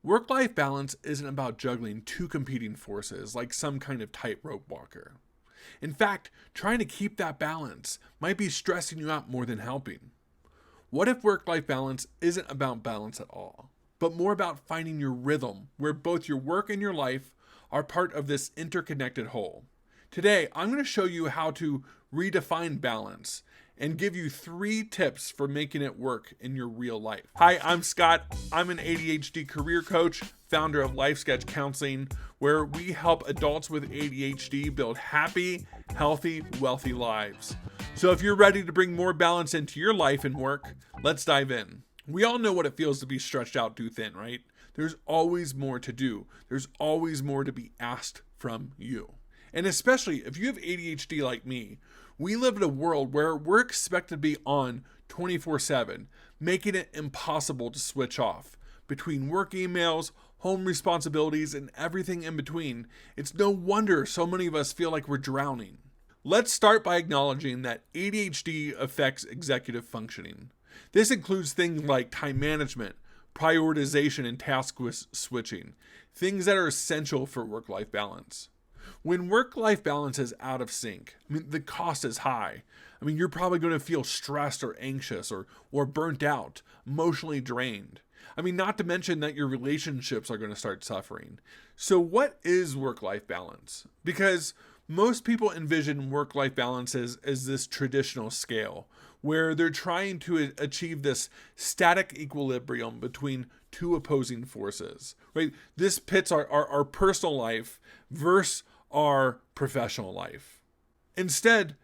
Work-life balance isn't about juggling two competing forces like some kind of tightrope walker. In fact, trying to keep that balance might be stressing you out more than helping. What if work-life balance isn't about balance at all, but more about finding your rhythm where both your work and your life are part of this interconnected whole? Today, I'm going to show you how to redefine balance and give you 3 tips for making it work in your real life. Hi, I'm Scott. I'm an ADHD career coach, founder of Life Sketch Counseling, where we help adults with ADHD build happy, healthy, wealthy lives. So if you're ready to bring more balance into your life and work, let's dive in. We all know what it feels to be stretched out too thin, right? There's always more to do. There's always more to be asked from you. And especially if you have ADHD like me, we live in a world where we're expected to be on 24/7, making it impossible to switch off. Between work emails, home responsibilities, and everything in between, it's no wonder so many of us feel like we're drowning. Let's start by acknowledging that ADHD affects executive functioning. This includes things like time management, prioritization, and task switching, things that are essential for work-life balance. When work-life balance is out of sync, the cost is high. You're probably going to feel stressed or anxious or burnt out, emotionally drained. Not to mention that your relationships are going to start suffering. So what is work-life balance? Because most people envision work-life balance as this traditional scale, where they're trying to achieve this static equilibrium between two opposing forces, right? This pits our personal life versus our professional life. Instead,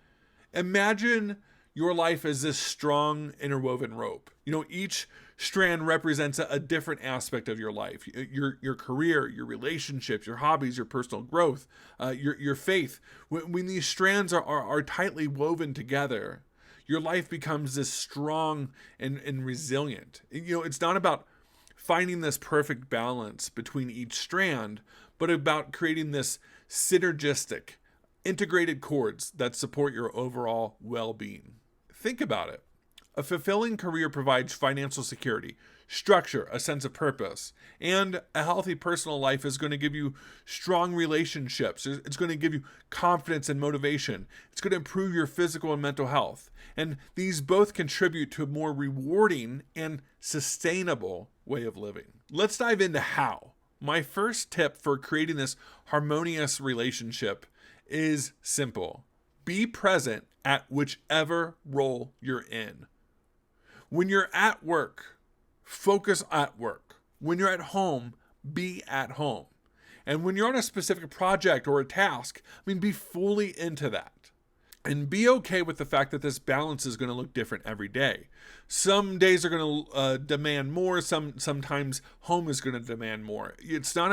imagine your life as this strong interwoven rope. Each strand represents a different aspect of your life, your career, your relationships, your hobbies, your personal growth, your faith. When these strands are tightly woven together, your life becomes this strong and resilient. It's not about finding this perfect balance between each strand, but about creating this synergistic, integrated cords that support your overall well-being. Think about it. A fulfilling career provides financial security, structure, a sense of purpose, and a healthy personal life is going to give you strong relationships. It's going to give you confidence and motivation. It's going to improve your physical and mental health. And these both contribute to a more rewarding and sustainable way of living. Let's dive into how. My first tip for creating this harmonious relationship is simple. Be present at whichever role you're in. When you're at work, focus at work. When you're at home, be at home. And when you're on a specific project or a task, be fully into that. And be okay with the fact that this balance is going to look different every day. Some days are going to demand more. Sometimes home is going to demand more. It's not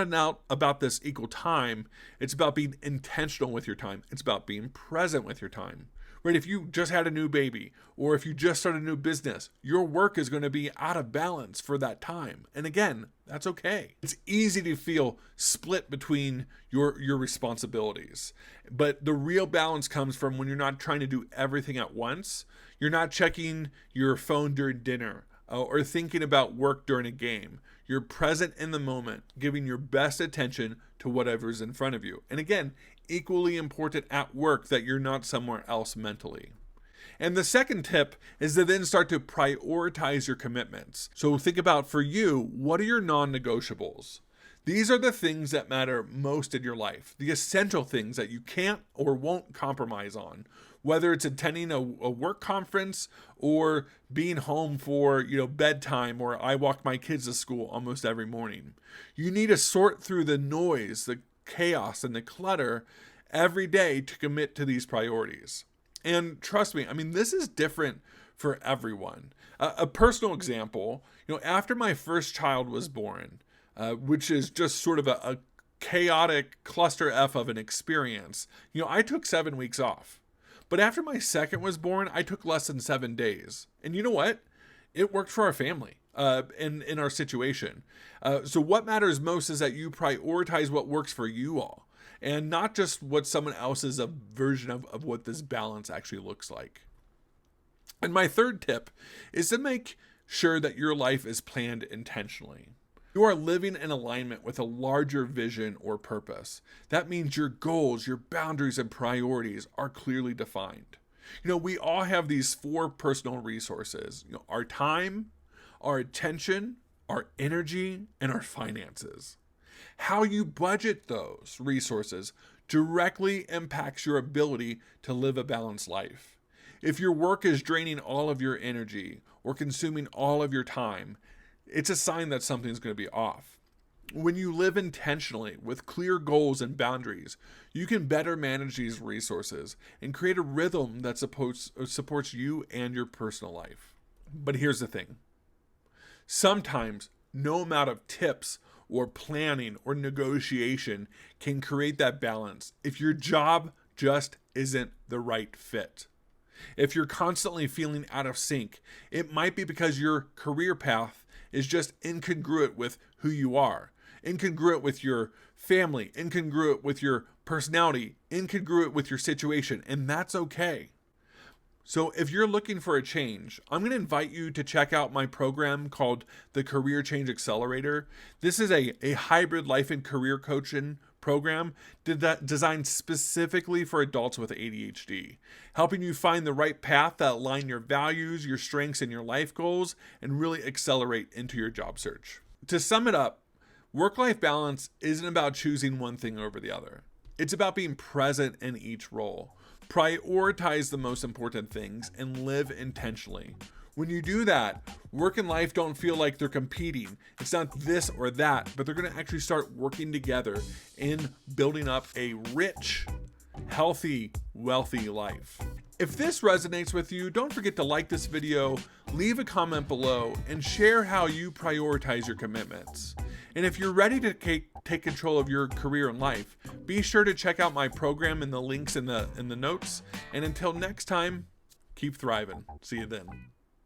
about this equal time. It's about being intentional with your time. It's about being present with your time. Right? If you just had a new baby or if you just started a new business, your work is going to be out of balance for that time. And again, that's okay. It's easy to feel split between your responsibilities. But the real balance comes from when you're not trying to do everything at once. You're not checking your phone during dinner or thinking about work during a game. You're present in the moment, giving your best attention to whatever's in front of you. And again, equally important at work that you're not somewhere else mentally. And the second tip is to then start to prioritize your commitments. So think about, for you, what are your non-negotiables? These are the things that matter most in your life, the essential things that you can't or won't compromise on, whether it's attending a work conference or being home for bedtime, or I walk my kids to school almost every morning. You need to sort through the noise, the chaos, and the clutter every day to commit to these priorities. And trust me, this is different for everyone. A personal example, after my first child was born, which is just sort of a chaotic cluster F of an experience, I took 7 weeks off. But after my second was born, I took less than 7 days. And you know what? It worked for our family in our situation. So what matters most is that you prioritize what works for you all, and not just what someone else's version of what this balance actually looks like. And my third tip is to make sure that your life is planned intentionally. You are living in alignment with a larger vision or purpose. That means your goals, your boundaries, and priorities are clearly defined. We all have these 4 personal resources, our time, our attention, our energy, and our finances. How you budget those resources directly impacts your ability to live a balanced life. If your work is draining all of your energy or consuming all of your time, it's a sign that something's going to be off. When you live intentionally with clear goals and boundaries, you can better manage these resources and create a rhythm that supports you and your personal life. But here's the thing. Sometimes no amount of tips or planning or negotiation can create that balance if your job just isn't the right fit. If you're constantly feeling out of sync, it might be because your career path is just incongruent with who you are, incongruent with your family, incongruent with your personality, incongruent with your situation, and that's okay. So if you're looking for a change, I'm going to invite you to check out my program called the Career Change Accelerator. This is a hybrid life and career coaching program designed specifically for adults with ADHD, helping you find the right path that align your values, your strengths, and your life goals, and really accelerate into your job search. To sum it up, work-life balance isn't about choosing one thing over the other. It's about being present in each role. Prioritize the most important things and live intentionally. When you do that, work and life don't feel like they're competing. It's not this or that, but they're going to actually start working together in building up a rich, healthy, wealthy life. If this resonates with you, don't forget to like this video, leave a comment below, and share how you prioritize your commitments. And if you're ready to take control of your career and life, be sure to check out my program in the links in the notes. And until next time, keep thriving. See you then.